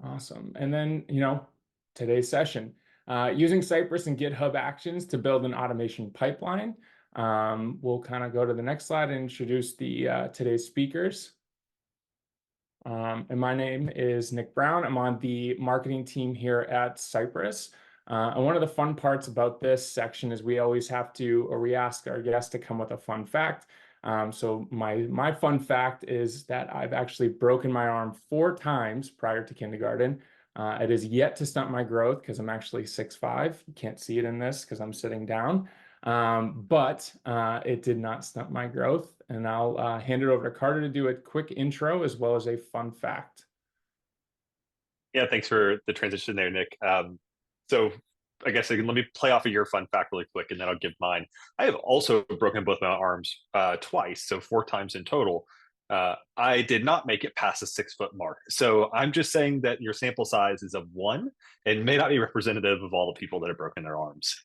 Awesome. And then, today's session, using Cypress and GitHub Actions to build an automation pipeline. We'll kind of go to the next slide and introduce the today's speakers. And my name is Nick Brown. I'm on the marketing team here at Cypress. And one of the fun parts about this section is we always have to, or we ask our guests to come with a fun fact. So my fun fact is that I've actually broken my arm 4 times prior to kindergarten. It is yet to stunt my growth because I'm actually 6'5". You can't see it in this because I'm sitting down. But it did not stunt my growth. And I'll hand it over to Carter to do a quick intro as well as a fun fact. Yeah, thanks for the transition there, Nick. So I guess let me play off of your fun fact really quick, and then I'll give mine. I have also broken both my arms twice, so 4 times in total. I did not make it past the 6-foot mark. So I'm just saying that your sample size is of 1 and may not be representative of all the people that have broken their arms.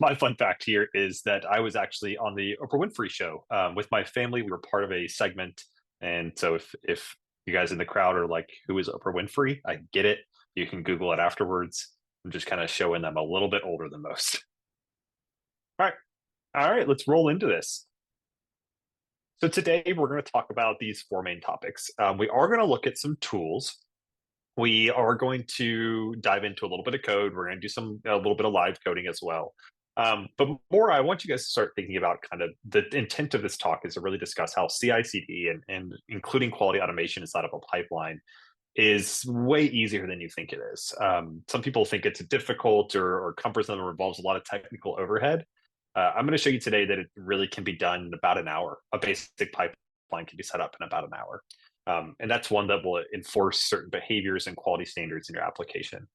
My fun fact here is that I was actually on the Oprah Winfrey show with my family. We were part of a segment. And so if you guys in the crowd are like, who is Oprah Winfrey? I get it. You can Google it afterwards. I'm just kind of showing them a little bit older than most. All right. All right, let's roll into this. So today we're going to talk about these 4 main topics. We are going to look at some tools. We are going to dive into a little bit of code. We're going to do a little bit of live coding as well. But more, I want you guys to start thinking about kind of the intent of this talk is to really discuss how CI/CD and including quality automation inside of a pipeline is way easier than you think it is. Some people think it's difficult or cumbersome or involves a lot of technical overhead. I'm going to show you today that it really can be done in about an hour. A basic pipeline can be set up in about an hour. And that's one that will enforce certain behaviors and quality standards in your application.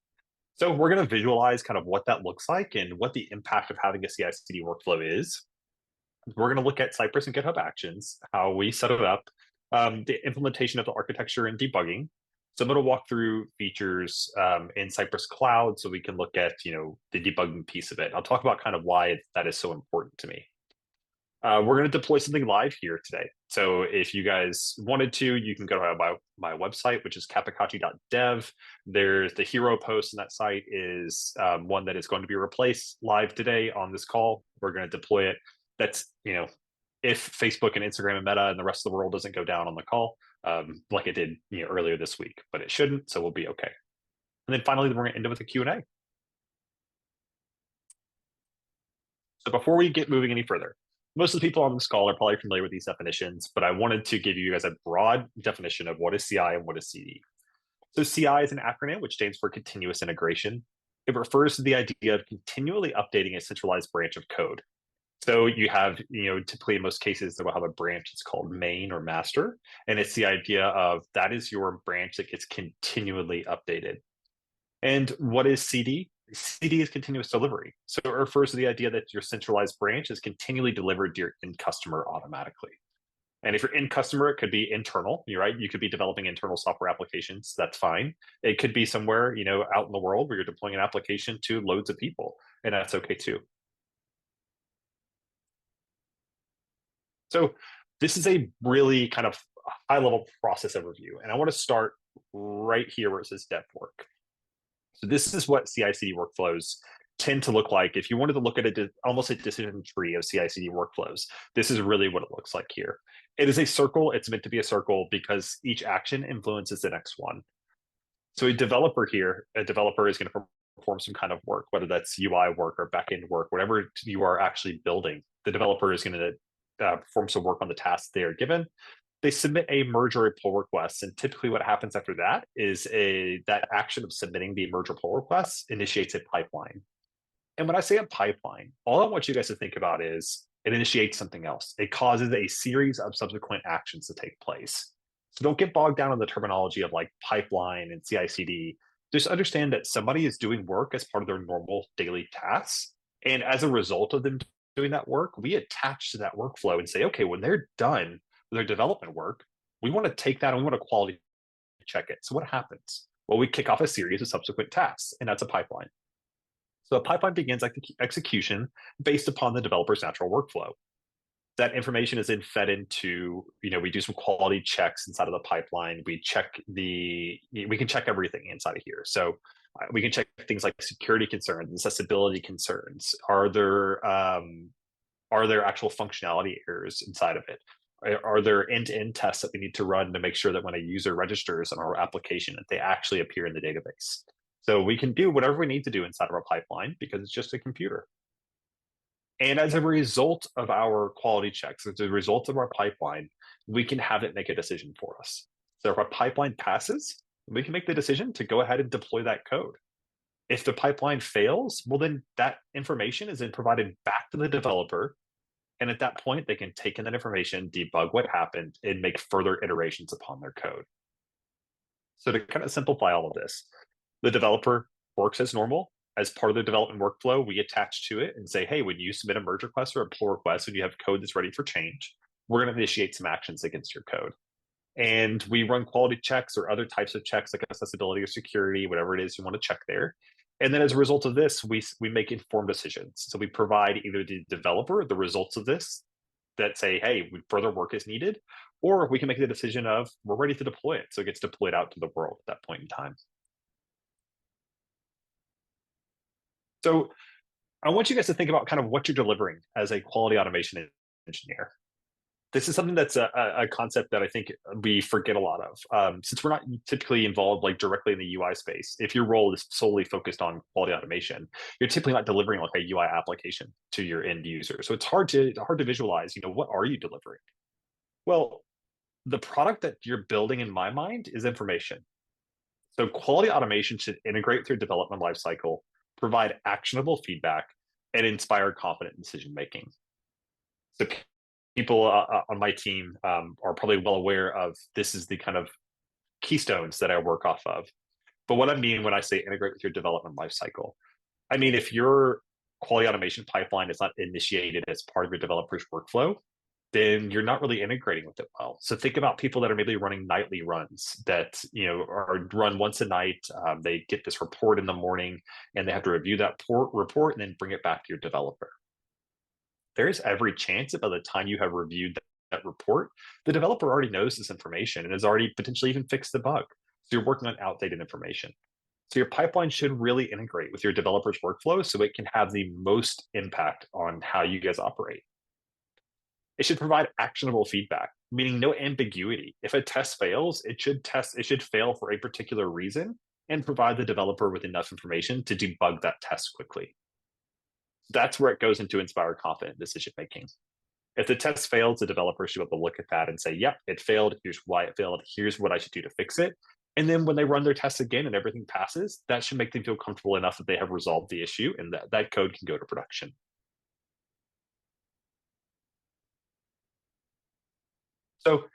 So we're going to visualize kind of what that looks like and what the impact of having a CI/CD workflow is. We're going to look at Cypress and GitHub Actions, how we set it up, the implementation of the architecture and debugging. So I'm going to walk through features in Cypress Cloud so we can look at the debugging piece of it. I'll talk about kind of why that is so important to me. We're going to deploy something live here today. So if you guys wanted to, you can go to my website, which is capocaccia.dev. There's the hero post on that site is one that is going to be replaced live today on this call. We're going to deploy it. That's, if Facebook and Instagram and Meta and the rest of the world doesn't go down on the call, like it did earlier this week, but it shouldn't, so we'll be okay. And then finally, we're going to end it with a Q&A. So before we get moving any further, most of the people on this call are probably familiar with these definitions, but I wanted to give you guys a broad definition of what is CI and what is CD. So CI is an acronym which stands for continuous integration. It refers to the idea of continually updating a centralized branch of code. So you have, typically in most cases, they will have a branch that's called main or master. And it's the idea of that is your branch that gets continually updated. And what is CD? CD is continuous delivery. So it refers to the idea that your centralized branch is continually delivered to your end customer automatically. And if your end customer, it could be internal, you're right. You could be developing internal software applications. That's fine. It could be somewhere, out in the world where you're deploying an application to loads of people, and that's okay too. So this is a really kind of high-level process overview, and I want to start right here where it says dev work. So this is what CI/CD workflows tend to look like. If you wanted to look at almost a decision tree of CI/CD workflows, this is really what it looks like here. It is a circle. It's meant to be a circle because each action influences the next one. So a developer is going to perform some kind of work, whether that's UI work or backend work, whatever you are actually building. The developer is going to perform some work on the tasks they are given. They submit a merge or a pull request, and typically what happens after that is that action of submitting the merge or pull request initiates a pipeline. And when I say a pipeline, all I want you guys to think about is it initiates something else. It causes a series of subsequent actions to take place. So don't get bogged down on the terminology of like pipeline and CI/CD. Just understand that somebody is doing work as part of their normal daily tasks. And as a result of them doing that work, we attach to that workflow and say, okay, when they're done with their development work, we want to take that and we want to quality check it. So what happens? Well, we kick off a series of subsequent tasks, and that's a pipeline. So a pipeline begins execution based upon the developer's natural workflow. That information is then fed into, we do some quality checks inside of the pipeline. We can check everything inside of here. So we can check things like security concerns, accessibility concerns. Are there actual functionality errors inside of it? Are there end-to-end tests that we need to run to make sure that when a user registers on our application, that they actually appear in the database? So we can do whatever we need to do inside of our pipeline because it's just a computer. And as a result of our quality checks, as a result of our pipeline, we can have it make a decision for us. So if our pipeline passes, we can make the decision to go ahead and deploy that code. If the pipeline fails, well, then that information is then provided back to the developer. And at that point, they can take in that information, debug what happened, and make further iterations upon their code. So to kind of simplify all of this, the developer works as normal. As part of the development workflow, we attach to it and say, hey, when you submit a merge request or a pull request, when you have code that's ready for change, we're going to initiate some actions against your code. And we run quality checks or other types of checks like accessibility or security, whatever it is you want to check there. And then as a result of this, we make informed decisions. So we provide either the developer the results of this that say, hey, further work is needed, or we can make the decision of we're ready to deploy it. So it gets deployed out to the world at that point in time. So I want you guys to think about kind of what you're delivering as a quality automation engineer. This is something that's a concept that I think we forget a lot of. Since we're not typically involved like directly in the UI space, if your role is solely focused on quality automation, you're typically not delivering like a UI application to your end user. So it's hard to visualize, what are you delivering? Well, the product that you're building in my mind is information. So quality automation should integrate with your development lifecycle, provide actionable feedback, and inspire confident decision making. So people on my team are probably well aware of this is the kind of keystones that I work off of. But what I mean when I say integrate with your development lifecycle, I mean if your quality automation pipeline is not initiated as part of your developer's workflow, then you're not really integrating with it well. So think about people that are maybe running nightly runs that are run once a night. They get this report in the morning, and they have to review that report and then bring it back to your developer. There's every chance that by the time you have reviewed that report, the developer already knows this information and has already potentially even fixed the bug. So you're working on outdated information. So your pipeline should really integrate with your developer's workflow so it can have the most impact on how you guys operate. It should provide actionable feedback, meaning no ambiguity. If a test fails, it should fail for a particular reason and provide the developer with enough information to debug that test quickly. That's where it goes into inspire confident decision making. If the test fails, the developer should be able to look at that and say, yep, it failed. Here's why it failed. Here's what I should do to fix it. And then when they run their tests again and everything passes, that should make them feel comfortable enough that they have resolved the issue and that code can go to production. So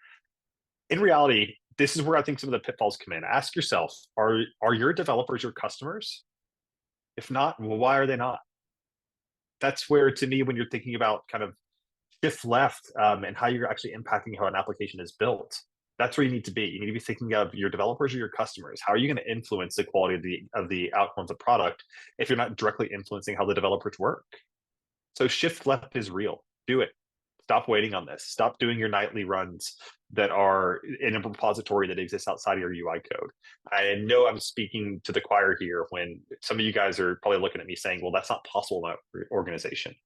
in reality, this is where I think some of the pitfalls come in. Ask yourself, are your developers your customers? If not, well, why are they not? That's where, to me, when you're thinking about kind of shift left and how you're actually impacting how an application is built, that's where you need to be. You need to be thinking of your developers or your customers. How are you going to influence the quality of the outcomes of product if you're not directly influencing how the developers work? So shift left is real. Do it. Stop waiting on this. Stop doing your nightly runs that are in a repository that exists outside of your UI code. I know I'm speaking to the choir here when some of you guys are probably looking at me saying, well, that's not possible in my organization.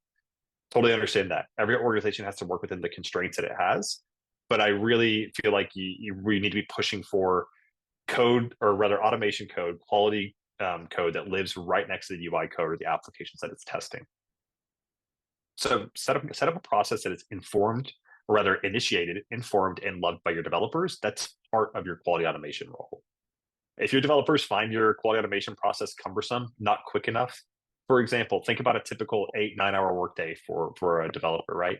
Totally understand that. Every organization has to work within the constraints that it has. But I really feel like we need to be pushing for code, or rather automation code, quality code that lives right next to the UI code or the applications that it's testing. So set up a process that is informed, or rather initiated, informed, and loved by your developers. That's part of your quality automation role. If your developers find your quality automation process cumbersome, not quick enough, for example, think about a typical 8-9 hour workday for a developer, right?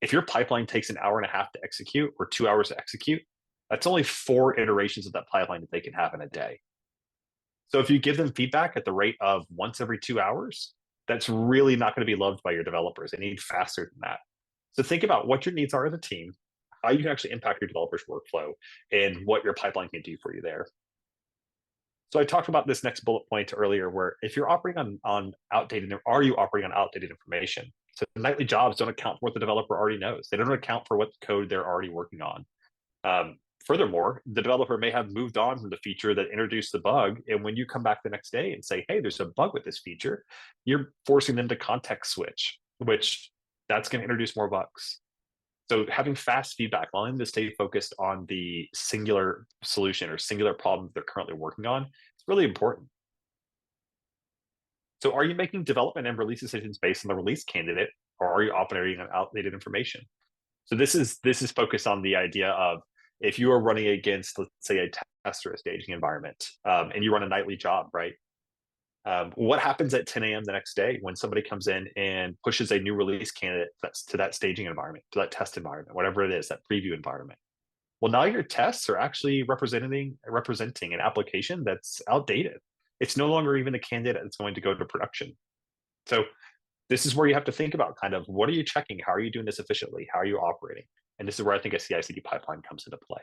If your pipeline takes an hour and a half to execute or 2 hours to execute, that's only 4 iterations of that pipeline that they can have in a day. So if you give them feedback at the rate of once every 2 hours, that's really not going to be loved by your developers. They need faster than that. So think about what your needs are as a team, how you can actually impact your developers' workflow, and what your pipeline can do for you there. So I talked about this next bullet point earlier, where if you're operating on outdated, are you operating on outdated information? So nightly jobs don't account for what the developer already knows. They don't account for what code they're already working on. Furthermore, the developer may have moved on from the feature that introduced the bug. And when you come back the next day and say, hey, there's a bug with this feature, you're forcing them to context switch, which that's going to introduce more bugs. So having fast feedback, allowing them to stay focused on the singular solution or singular problem they're currently working on, is really important. So are you making development and release decisions based on the release candidate, or are you operating on outdated information? So this is focused on the idea of, if you are running against, let's say, a test or a staging environment, and you run a nightly job, right? What happens at 10 a.m. the next day when somebody comes in and pushes a new release candidate to that staging environment, to that test environment, whatever it is, that preview environment? Well, now your tests are actually representing an application that's outdated. It's no longer even a candidate that's going to go to production. So this is where you have to think about kind of, what are you checking? How are you doing this efficiently? How are you operating? And this is where I think a CI/CD pipeline comes into play.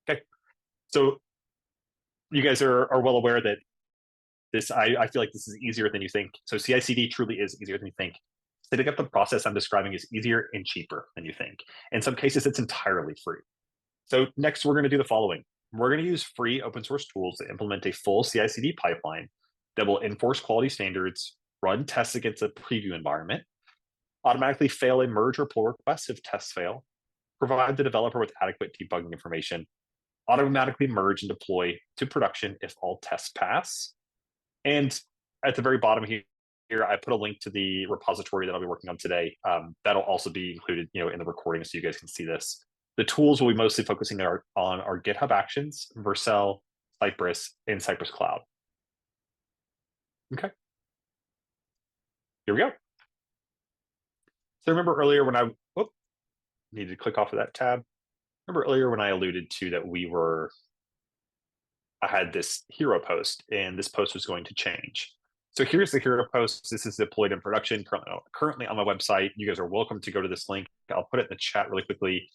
Okay, so you guys are well aware that I feel like this is easier than you think. So CI/CD truly is easier than you think. Setting up the process I'm describing is easier and cheaper than you think. In some cases, it's entirely free. So next, we're going to do the following. We're going to use free open source tools to implement a full CI/CD pipeline that will enforce quality standards, run tests against a preview environment, automatically fail a merge or pull request if tests fail, provide the developer with adequate debugging information, automatically merge and deploy to production if all tests pass. And at the very bottom here, I put a link to the repository that I'll be working on today. That'll also be included, in the recording, so you guys can see this. The tools we'll be mostly focusing on are GitHub Actions, Vercel, Cypress, and Cypress Cloud. Okay. Here we go. So remember earlier when I needed to click off of that tab. Remember earlier when I alluded to that I had this hero post, and this post was going to change. So here's the hero post. This is deployed in production currently on my website. You guys are welcome to go to this link. I'll put it in the chat really quickly.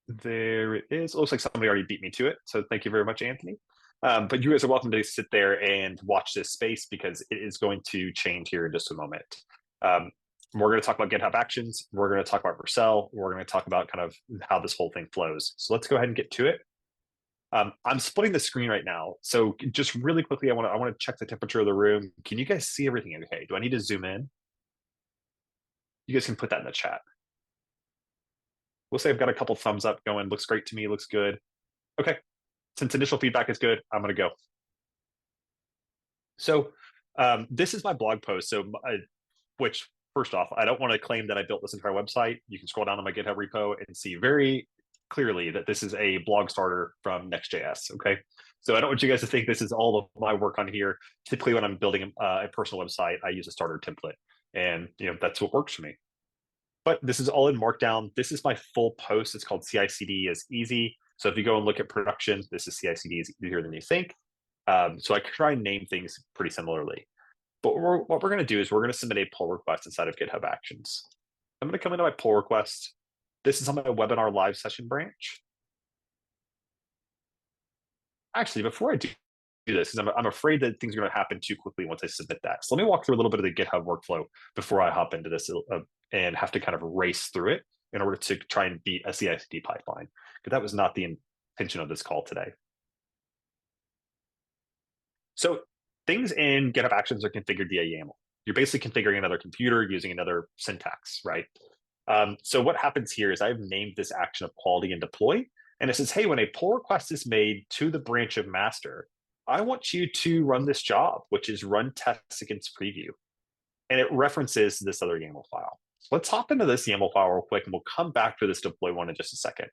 There it is. It looks like somebody already beat me to it. So thank you very much, Anthony. But you guys are welcome to sit there and watch this space, because it is going to change here in just a moment. We're going to talk about GitHub Actions. We're going to talk about Vercel. We're going to talk about kind of how this whole thing flows. So let's go ahead and get to it. I'm splitting the screen right now. So just really quickly, I want to check the temperature of the room. Can you guys see everything okay? Do I need to zoom in? You guys can put that in the chat. We'll say I've got a couple thumbs up going. Looks great to me. Looks good. Okay. Since initial feedback is good, I'm going to go. So this is my blog post. So which, first off, I don't want to claim that I built this entire website. You can scroll down to my GitHub repo and see very clearly that this is a blog starter from Next.js. Okay. So I don't want you guys to think this is all of my work on here. Typically, when I'm building a personal website, I use a starter template, and that's what works for me. But this is all in Markdown. This is my full post. It's called CI/CD is easy. So if you go and look at production, this is CI/CD is easier than you think. So I try and name things pretty similarly. But what we're going to do is we're going to submit a pull request inside of GitHub Actions. I'm going to come into my pull request. This is on my webinar live session branch. Actually, before I do this, because I'm afraid that things are going to happen too quickly once I submit that. So let me walk through a little bit of the GitHub workflow before I hop into this and have to kind of race through it in order to try and beat a CI/CD pipeline, because that was not the intention of this call today. So things in GitHub Actions are configured via YAML. You're basically configuring another computer using another syntax, right? So what happens here is I've named this action of quality and deploy, and it says, hey, when a pull request is made to the branch of master, I want you to run this job, which is run tests against preview. And it references this other YAML file. So let's hop into this YAML file real quick, and we'll come back to this deploy one in just a second.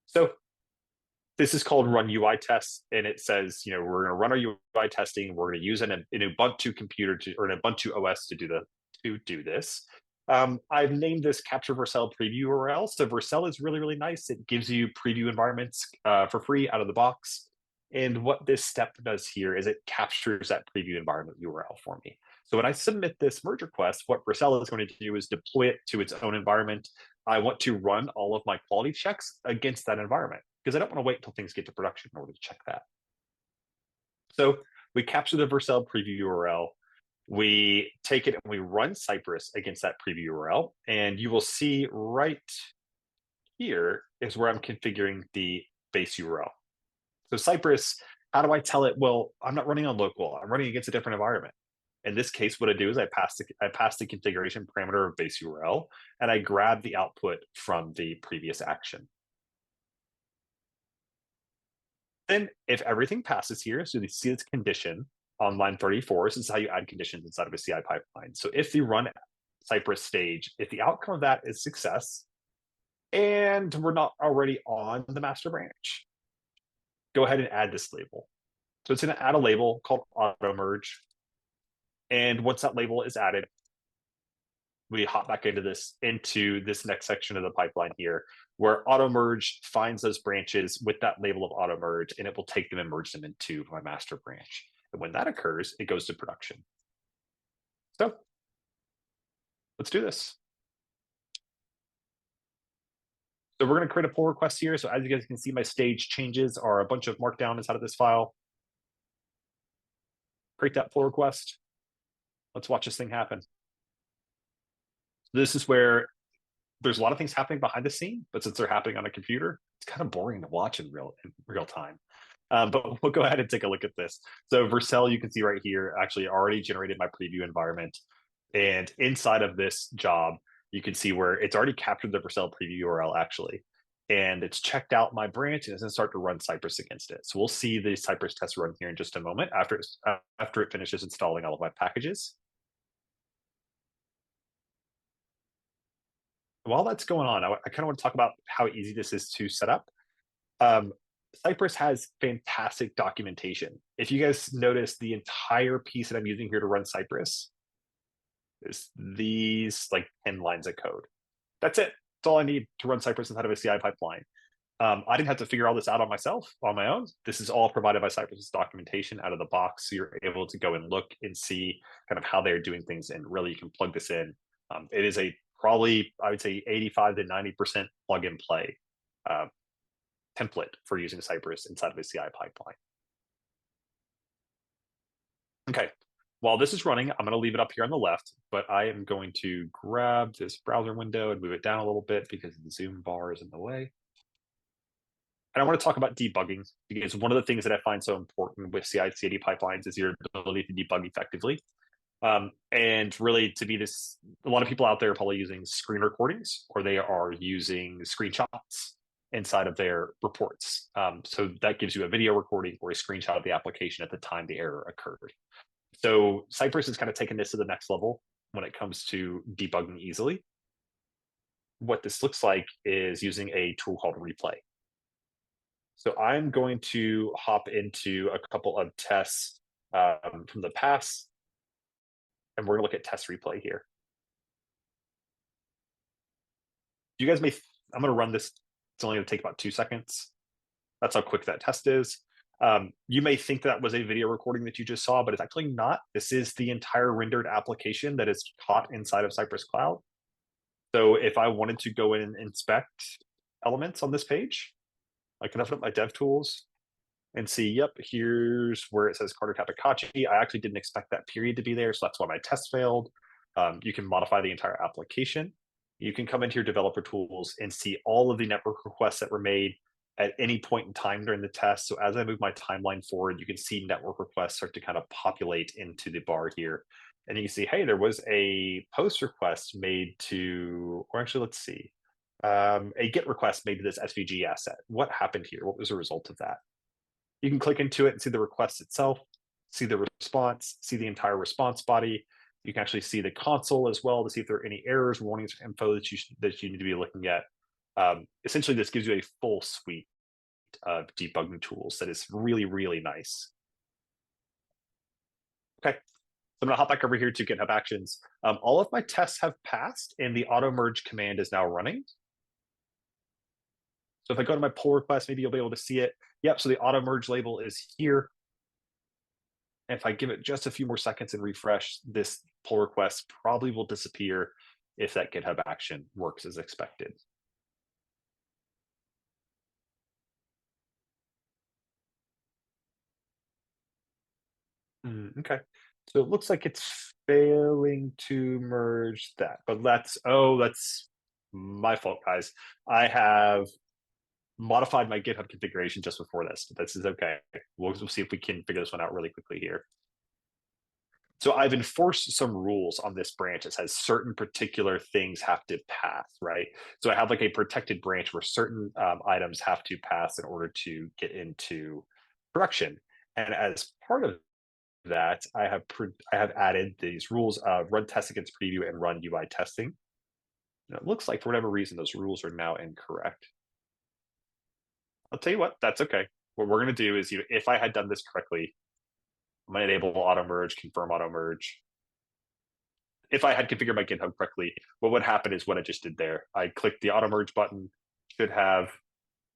So this is called run UI tests, and it says, we're going to run our UI testing. We're going to use an Ubuntu computer or an Ubuntu OS to do this. I've named this capture Vercel preview URL. So Vercel is really, really nice. It gives you preview environments for free out of the box. And what this step does here is it captures that preview environment URL for me. So when I submit this merge request, what Vercel is going to do is deploy it to its own environment. I want to run all of my quality checks against that environment, because I don't want to wait until things get to production in order to check that. So We capture the Vercel preview URL. We take it and we run Cypress against that preview URL. And you will see right here is where I'm configuring the base URL. So Cypress, how do I tell it, well, I'm not running on local, I'm running against a different environment. In this case, what I do is I pass the configuration parameter of base URL, and I grab the output from the previous action. Then if everything passes here, so you see this condition on line 34, this is how you add conditions inside of a CI pipeline. So if the run Cypress stage, if the outcome of that is success, and we're not already on the master branch, go ahead and add this label. So it's going to add a label called auto merge. And once that label is added, we hop back into this next section of the pipeline here, where auto merge finds those branches with that label of auto merge, and it will take them and merge them into my master branch. And when that occurs, it goes to production. So let's do this. So we're going to create a pull request here. So as you guys can see, my stage changes are a bunch of markdown inside of this file. Create that pull request. Let's watch this thing happen. This is where there's a lot of things happening behind the scene, but since they're happening on a computer, it's kind of boring to watch in real time. But we'll go ahead and take a look at this. So Vercel, you can see right here, actually already generated my preview environment. And inside of this job, you can see where it's already captured the Vercel preview URL actually. And it's checked out my branch and it's going to start to run Cypress against it. So we'll see the Cypress test run here in just a moment after it finishes installing all of my packages. While that's going on, I kind of want to talk about how easy this is to set up. Cypress has fantastic documentation. If you guys notice, the entire piece that I'm using here to run Cypress is these like 10 lines of code. That's it. That's all I need to run Cypress inside of a CI pipeline. I didn't have to figure all this out on my own. This is all provided by Cypress's documentation out of the box. So you're able to go and look and see kind of how they're doing things, and really you can plug this in. It is probably, I would say 85 to 90% plug and play template for using Cypress inside of a CI pipeline. Okay, while this is running, I'm going to leave it up here on the left, but I am going to grab this browser window and move it down a little bit because the zoom bar is in the way. And I want to talk about debugging, because one of the things that I find so important with CI/CD pipelines is your ability to debug effectively. And really, to be this, a lot of people out there are probably using screen recordings, or they are using screenshots inside of their reports. So that gives you a video recording or a screenshot of the application at the time the error occurred. So Cypress has kind of taken this to the next level when it comes to debugging easily. What this looks like is using a tool called Replay. So I'm going to hop into a couple of tests from the past, and we're going to look at test replay here. You guys may, I'm going to run this. It's only going to take about 2 seconds. That's how quick that test is. You may think that was a video recording that you just saw, but it's actually not. This is the entire rendered application that is caught inside of Cypress Cloud. So if I wanted to go in and inspect elements on this page, I can open up my dev tools and see, yep, here's where it says Carter Capocaccia. I actually didn't expect that period to be there, so that's why my test failed. You can modify the entire application. You can come into your developer tools and see all of the network requests that were made at any point in time during the test. So as I move my timeline forward, you can see network requests start to kind of populate into the bar here. And you can see, hey, there was a post request made to, or actually, let's see, a GET request made to this SVG asset. What happened here? What was the result of that? You can click into it and see the request itself, see the response, see the entire response body. You can actually see the console as well to see if there are any errors, warnings, or info that you need to be looking at. Essentially, this gives you a full suite of debugging tools that is really, really nice. Okay, so I'm going to hop back over here to GitHub Actions. All of my tests have passed, and the auto merge command is now running. So if I go to my pull request, maybe you'll be able to see it. Yep, so the auto merge label is here. And if I give it just a few more seconds and refresh, this pull request probably will disappear if that GitHub action works as expected. Okay. So it looks like it's failing to merge that, but that's my fault, guys. I have modified my GitHub configuration just before this. This is okay. We'll see if we can figure this one out really quickly here. So I've enforced some rules on this branch that says certain particular things have to pass, right? So I have like a protected branch where certain items have to pass in order to get into production. And as part of that, I have added these rules of run test against preview and run UI testing. And it looks like for whatever reason those rules are now incorrect. I'll tell you what, that's okay. What we're going to do is, if I had done this correctly, I'm going to enable auto merge, confirm auto merge. If I had configured my GitHub correctly, what would happen is what I just did there. I clicked the auto merge button, should have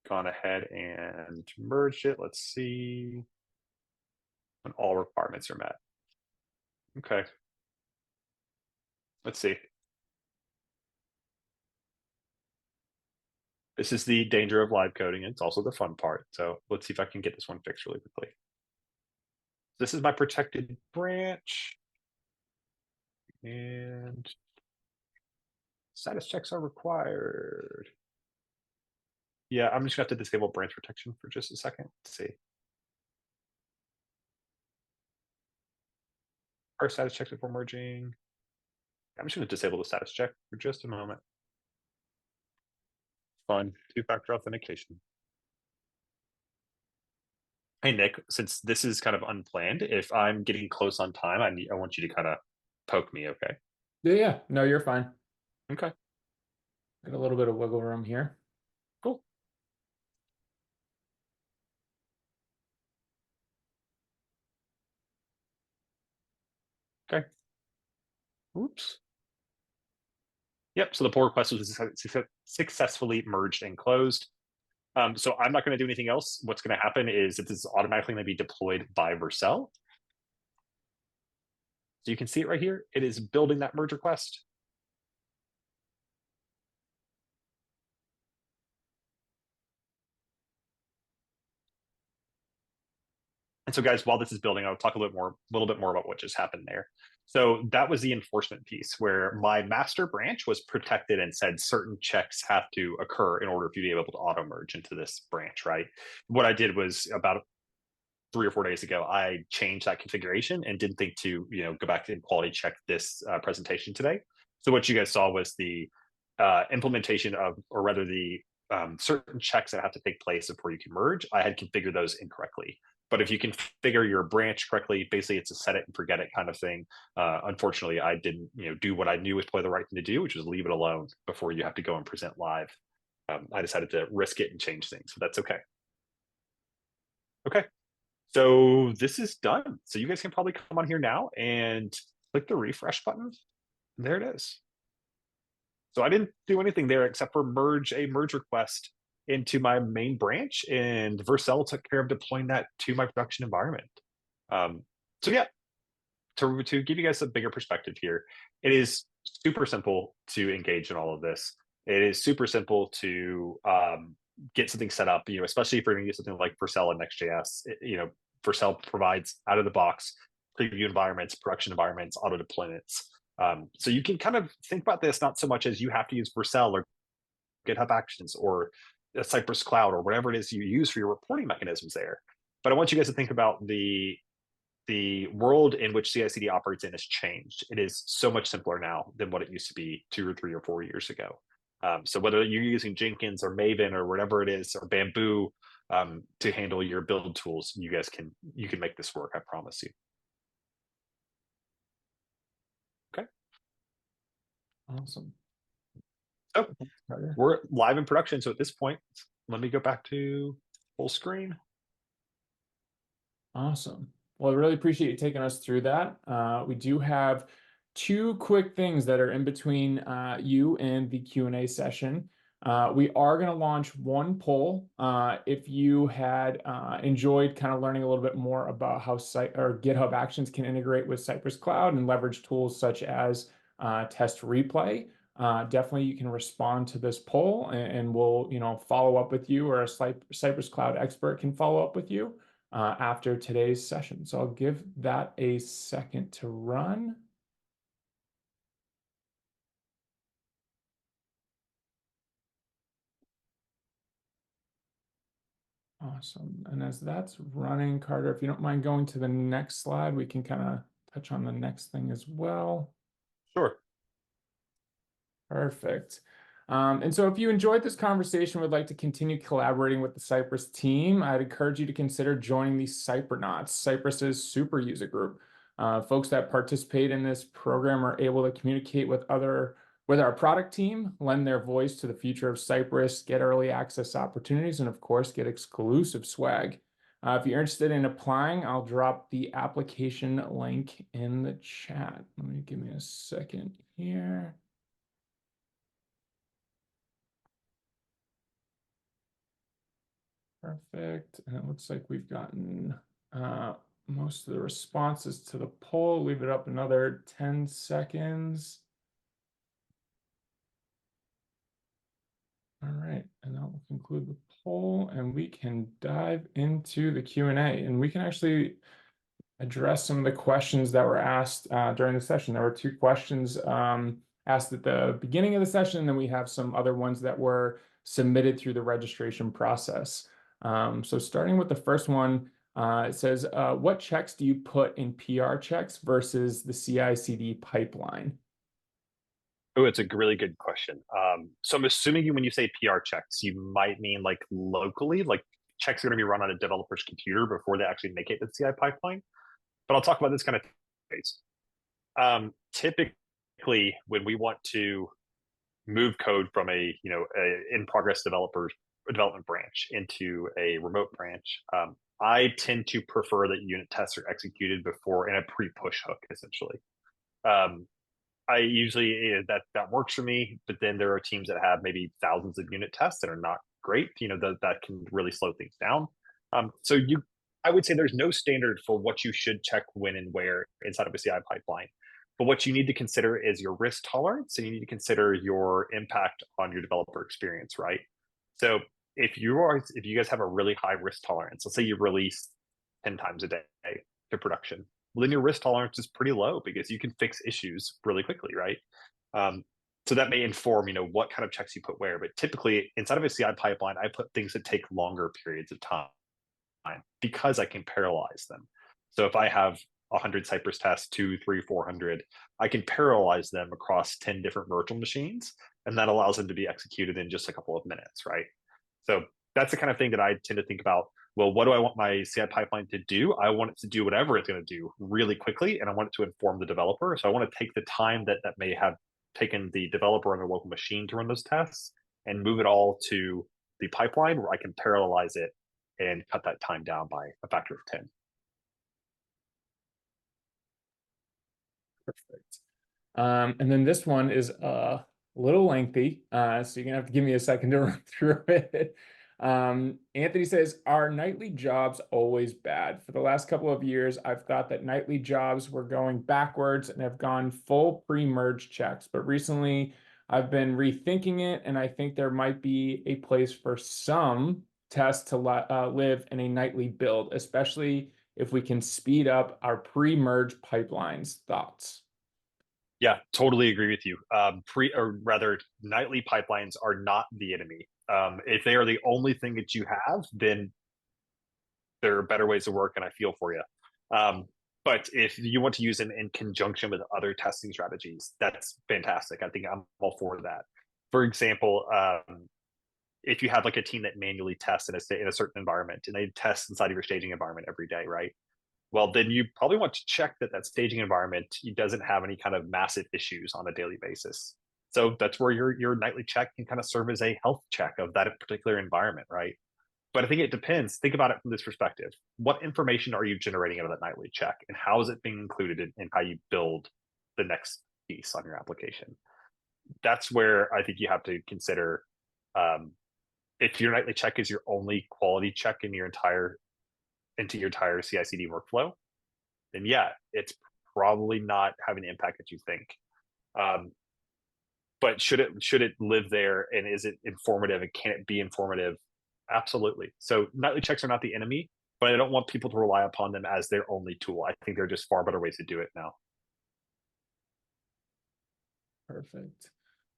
gone ahead and merged it. Let's see when all requirements are met. Okay. Let's see. This is the danger of live coding. It's also the fun part. So let's see if I can get this one fixed really quickly. This is my protected branch. And status checks are required. Yeah, I'm just going to have to disable branch protection for just a second. Let's see. Our status checks before merging. I'm just going to disable the status check for just a moment. Fun. Two-factor authentication. Hey, Nick, since this is kind of unplanned, if I'm getting close on time, I want you to kind of poke me, okay? Yeah, no, you're fine. Okay, Got a little bit of wiggle room here. cool. Okay. Oops. Yep, so the pull request was successfully merged and closed. So I'm not going to do anything else. What's going to happen is that this is automatically going to be deployed by Vercel. So you can see it right here. It is building that merge request. And so, guys, while this is building, I'll talk a little bit more about what just happened there. So that was the enforcement piece where my master branch was protected and said certain checks have to occur in order for you to be able to auto merge into this branch, right? What I did was about 3 or 4 days ago, I changed that configuration and didn't think to go back and quality check this presentation today. So what you guys saw was the implementation of, or rather the certain checks that have to take place before you can merge. I had configured those incorrectly. But if you configure your branch correctly, basically it's a set it and forget it kind of thing. Unfortunately, I didn't do what I knew was probably the right thing to do, which was leave it alone before you have to go and present live. I decided to risk it and change things, but that's okay. Okay, so this is done. So you guys can probably come on here now and click the refresh button. There it is. So I didn't do anything there except for merge a merge request into my main branch, and Vercel took care of deploying that to my production environment. So yeah, to give you guys a bigger perspective here, it is super simple to engage in all of this. It is super simple to get something set up, especially if you're going to use something like Vercel and Next.js. Vercel provides out of the box preview environments, production environments, auto deployments. So you can kind of think about this not so much as you have to use Vercel or GitHub Actions or Cypress Cloud or whatever it is you use for your reporting mechanisms there. But I want you guys to think about the world in which CI/CD operates in has changed. It is so much simpler now than what it used to be 2 or 3 or 4 years ago. So whether you're using Jenkins or Maven or whatever it is, or Bamboo to handle your build tools, you can make this work. I promise you. Okay. Awesome. So we're live in production. So at this point, let me go back to full screen. Awesome. Well, I really appreciate you taking us through that. We do have 2 quick things that are in between you and the Q&A session. We are going to launch one poll. If you had enjoyed kind of learning a little bit more about how GitHub Actions can integrate with Cypress Cloud and leverage tools such as Test Replay, definitely you can respond to this poll, and we'll follow up with you, or a Cypress Cloud expert can follow up with you. after today's session. So I'll give that a second to run. Awesome. And as that's running, Carter, if you don't mind going to the next slide, we can kind of touch on the next thing as well. Sure. Perfect. And so if you enjoyed this conversation, would like to continue collaborating with the Cypress team, I'd encourage you to consider joining the Cypernauts, Cypress's super user group. Folks that participate in this program are able to communicate with our product team, lend their voice to the future of Cypress, get early access opportunities, and of course, get exclusive swag. If you're interested in applying, I'll drop the application link in the chat. Give me a second here. Perfect. And it looks like we've gotten most of the responses to the poll. Leave it up another 10 seconds. All right, and that will conclude the poll, and we can dive into the Q&A, and we can actually address some of the questions that were asked during the session. There were 2 questions asked at the beginning of the session, and then we have some other ones that were submitted through the registration process. So starting with the first one, it says, what checks do you put in PR checks versus the CI/CD pipeline? Oh, it's a really good question. So I'm assuming when you say PR checks, you might mean like locally, like checks are going to be run on a developer's computer before they actually make it to the CI pipeline. But I'll talk about this kind of ways. Typically, when we want to move code from a in progress development branch into a remote branch, I tend to prefer that unit tests are executed before in a pre-push hook, essentially. I usually that works for me, but then there are teams that have maybe thousands of unit tests that are not great. That can really slow things down. I would say there's no standard for what you should check when and where inside of a CI pipeline. But what you need to consider is your risk tolerance, and you need to consider your impact on your developer experience, right? So if you guys have a really high risk tolerance, let's say you release 10 times a day to production, well, then your risk tolerance is pretty low because you can fix issues really quickly, right? So that may inform, what kind of checks you put where. But typically, inside of a CI pipeline, I put things that take longer periods of time because I can parallelize them. So if I have 100 Cypress tests, 2, 3, 400, I can parallelize them across 10 different virtual machines, and that allows them to be executed in just a couple of minutes, right? So that's the kind of thing that I tend to think about. Well, what do I want my CI pipeline to do? I want it to do whatever it's going to do really quickly, and I want it to inform the developer. So I want to take the time that may have taken the developer on their local machine to run those tests and move it all to the pipeline where I can parallelize it and cut that time down by a factor of 10. Perfect. And then this one is a little lengthy, so you're gonna have to give me a second to run through it. Anthony says, are nightly jobs always bad? For the last couple of years, I've thought that nightly jobs were going backwards and have gone full pre-merge checks. But recently, I've been rethinking it, and I think there might be a place for some tests to live in a nightly build, especially if we can speed up our pre-merge pipelines. Thoughts? Yeah, totally agree with you. Nightly pipelines are not the enemy. If they are the only thing that you have, then there are better ways to work, and I feel for you. But if you want to use them in conjunction with other testing strategies, that's fantastic. I think I'm all for that. For example, if you have like a team that manually tests in a certain environment, and they test inside of your staging environment every day, right? Well, then you probably want to check that staging environment doesn't have any kind of massive issues on a daily basis. So that's where your nightly check can kind of serve as a health check of that particular environment, right? But I think it depends. Think about it from this perspective. What information are you generating out of that nightly check, and how is it being included in how you build the next piece on your application? That's where I think you have to consider if your nightly check is your only quality check into your entire CI/CD workflow, then yeah, it's probably not having the impact that you think. But should it live there, and is it informative, and can it be informative? Absolutely. So nightly checks are not the enemy. but I don't want people to rely upon them as their only tool. I think there are just far better ways to do it now. Perfect.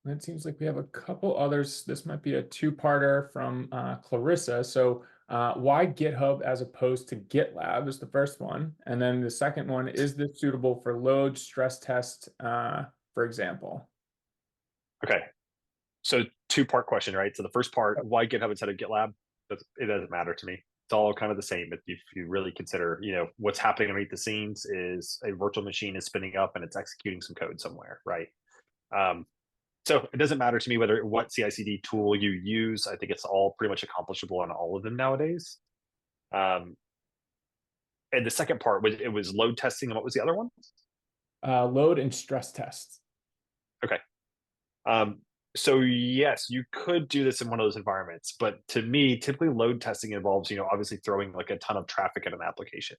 And it seems like we have a couple others. This might be a two-parter from Clarissa. So why GitHub as opposed to GitLab is the first one. And then the second one, is this suitable for load stress test, for example? Okay. So two-part question, right? So the first part, why GitHub instead of GitLab? It doesn't matter to me. It's all kind of the same. If you really consider, what's happening underneath the scenes is a virtual machine is spinning up and it's executing some code somewhere, right? So it doesn't matter to me what CI/CD tool you use. I think it's all pretty much accomplishable on all of them nowadays. Um, and the second part was load testing, and what was the other one? Load and stress tests. Okay. So yes, you could do this in one of those environments, but to me, typically load testing involves, obviously throwing like a ton of traffic at an application.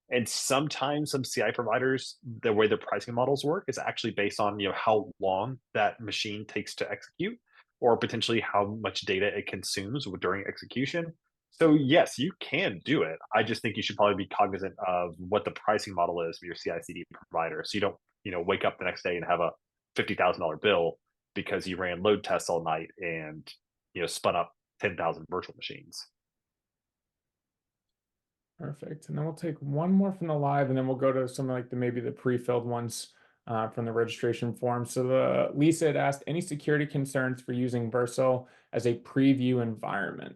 And sometimes some CI providers, the way their pricing models work is actually based on, how long that machine takes to execute, or potentially how much data it consumes during execution. So yes, you can do it. I just think you should probably be cognizant of what the pricing model is for your CI/CD provider, so you don't, wake up the next day and have a $50,000 bill because you ran load tests all night and spun up 10,000 virtual machines. Perfect. And then we'll take one more from the live, and then we'll go to some like maybe the pre-filled ones from the registration form. So Lisa had asked, any security concerns for using Vercel as a preview environment?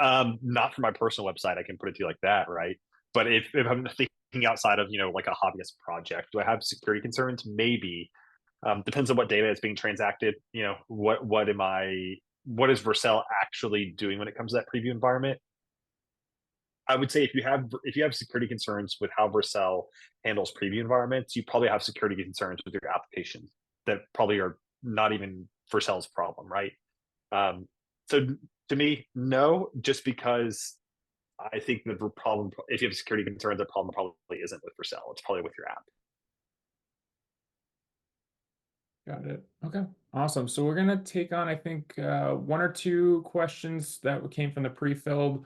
Not for my personal website, I can put it to you like that, right? But if I'm thinking outside of like a hobbyist project, do I have security concerns? Maybe. Depends on what data is being transacted. What is Vercel actually doing when it comes to that preview environment? I would say if you have security concerns with how Vercel handles preview environments, you probably have security concerns with your application that probably are not even Vercel's problem, right? So to me, no, just because I think the problem, if you have security concerns, the problem probably isn't with Vercel. It's probably with your app. Got it. Okay, awesome. So we're gonna take on, I think, one or two questions that came from the pre-filled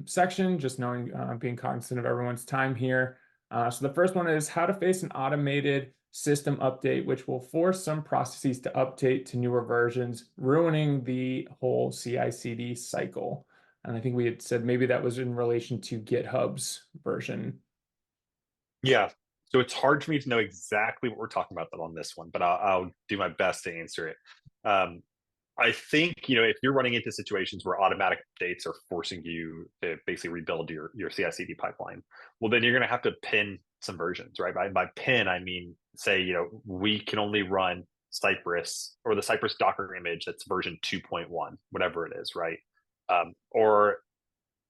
section, just knowing, being cognizant of everyone's time here. So the first one is how to face an automated system update, which will force some processes to update to newer versions, ruining the whole CI/CD cycle. And I think we had said maybe that was in relation to GitHub's version. Yeah. So it's hard for me to know exactly what we're talking about on this one, but I'll do my best to answer it. I think, if you're running into situations where automatic updates are forcing you to basically rebuild your CI/CD pipeline, well, then you're going to have to pin some versions, right? By pin, I mean, say, we can only run Cypress or the Cypress Docker image that's version 2.1, whatever it is, right? Or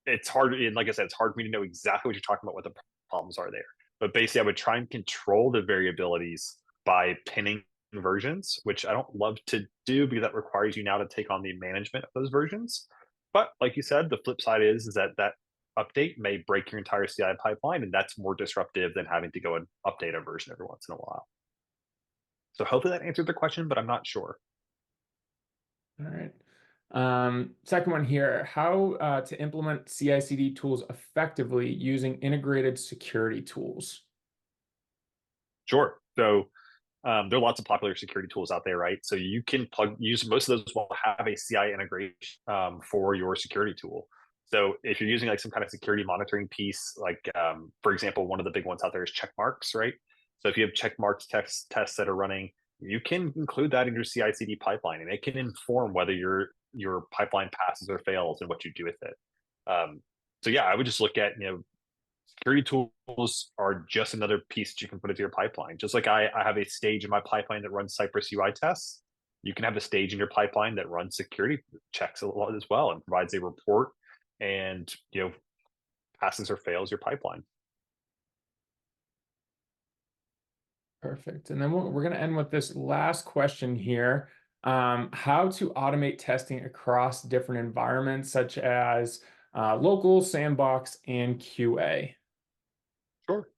it's hard, and like I said, it's hard for me to know exactly what you're talking about, what the problems are there. But basically, I would try and control the variabilities by pinning versions, which I don't love to do because that requires you now to take on the management of those versions. But like you said, the flip side is that update may break your entire CI pipeline, and that's more disruptive than having to go and update a version every once in a while. So hopefully that answered the question, but I'm not sure. All right. Second one here, how to implement CI/CD tools effectively using integrated security tools. Sure. So there are lots of popular security tools out there, right? So you can use most of those will have a CI integration for your security tool. So if you're using like some kind of security monitoring piece, like for example, one of the big ones out there is check marks, right? So if you have check marks tests that are running, you can include that in your CI/CD pipeline, and it can inform whether your pipeline passes or fails and what you do with it. So yeah, I would just look at security tools are just another piece that you can put into your pipeline. Just like I have a stage in my pipeline that runs Cypress UI tests, you can have a stage in your pipeline that runs security checks a lot as well and provides a report and passes or fails your pipeline. Perfect. And then we're going to end with this last question here. How to automate testing across different environments, such as local, sandbox, and QA. Sure.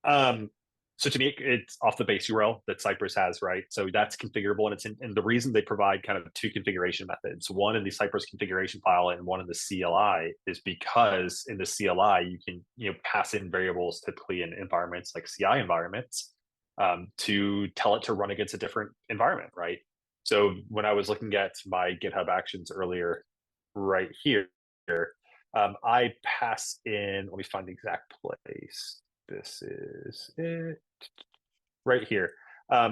Um, So to me, it's off the base URL that Cypress has, right? So that's configurable, and and the reason they provide kind of two configuration methods, one in the Cypress configuration file and one in the CLI, is because in the CLI you can pass in variables typically in environments like CI environments to tell it to run against a different environment, right? So when I was looking at my GitHub Actions earlier, right here, I pass in. Let me find the exact place. This is it right here.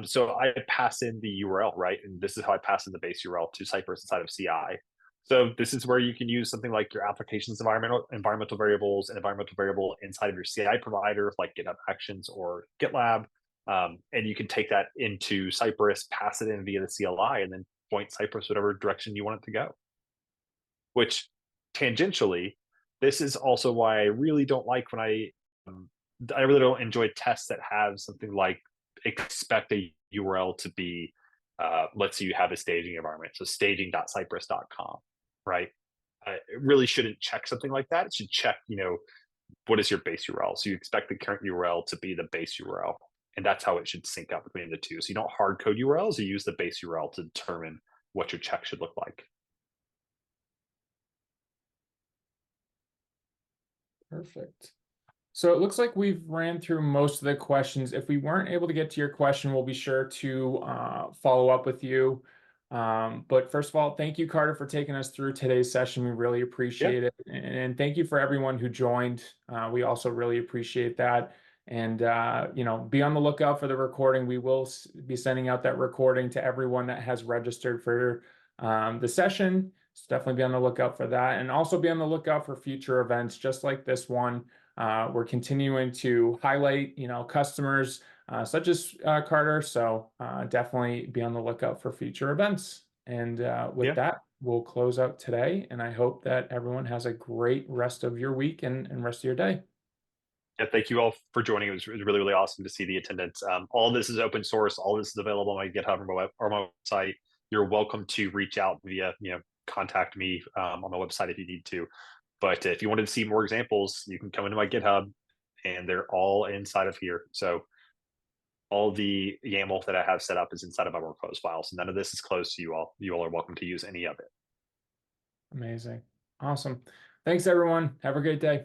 So I pass in the URL, right? And this is how I pass in the base URL to Cypress inside of CI. So this is where you can use something like your application's environmental variables, an environmental variable inside of your CI provider, like GitHub Actions or GitLab. And you can take that into Cypress, pass it in via the CLI, and then point Cypress whatever direction you want it to go. Which tangentially, this is also why I really don't like when I really don't enjoy tests that have something like expect a URL to be, let's say you have a staging environment, so staging.cypress.com, right? It really shouldn't check something like that. It should check, what is your base URL? So you expect the current URL to be the base URL. And that's how it should sync up between the two. So you don't hard code URLs, you use the base URL to determine what your check should look like. Perfect. So it looks like we've ran through most of the questions. If we weren't able to get to your question, we'll be sure to follow up with you. But first of all, thank you, Carter, for taking us through today's session. We really appreciate it. And thank you for everyone who joined. We also really appreciate that. And, be on the lookout for the recording. We will be sending out that recording to everyone that has registered for the session. So definitely be on the lookout for that. And also be on the lookout for future events just like this one. We're continuing to highlight, customers such as Carter. So definitely be on the lookout for future events. And with that, we'll close out today. And I hope that everyone has a great rest of your week and rest of your day. Yeah, thank you all for joining. It was really, really awesome to see the attendance. All this is open source. All this is available on my GitHub or my website. You're welcome to reach out via, contact me on my website if you need to. But if you wanted to see more examples, you can come into my GitHub, and they're all inside of here. So all the YAML that I have set up is inside of my workflows file. So none of this is closed to you all. You all are welcome to use any of it. Amazing. Awesome. Thanks, everyone. Have a great day.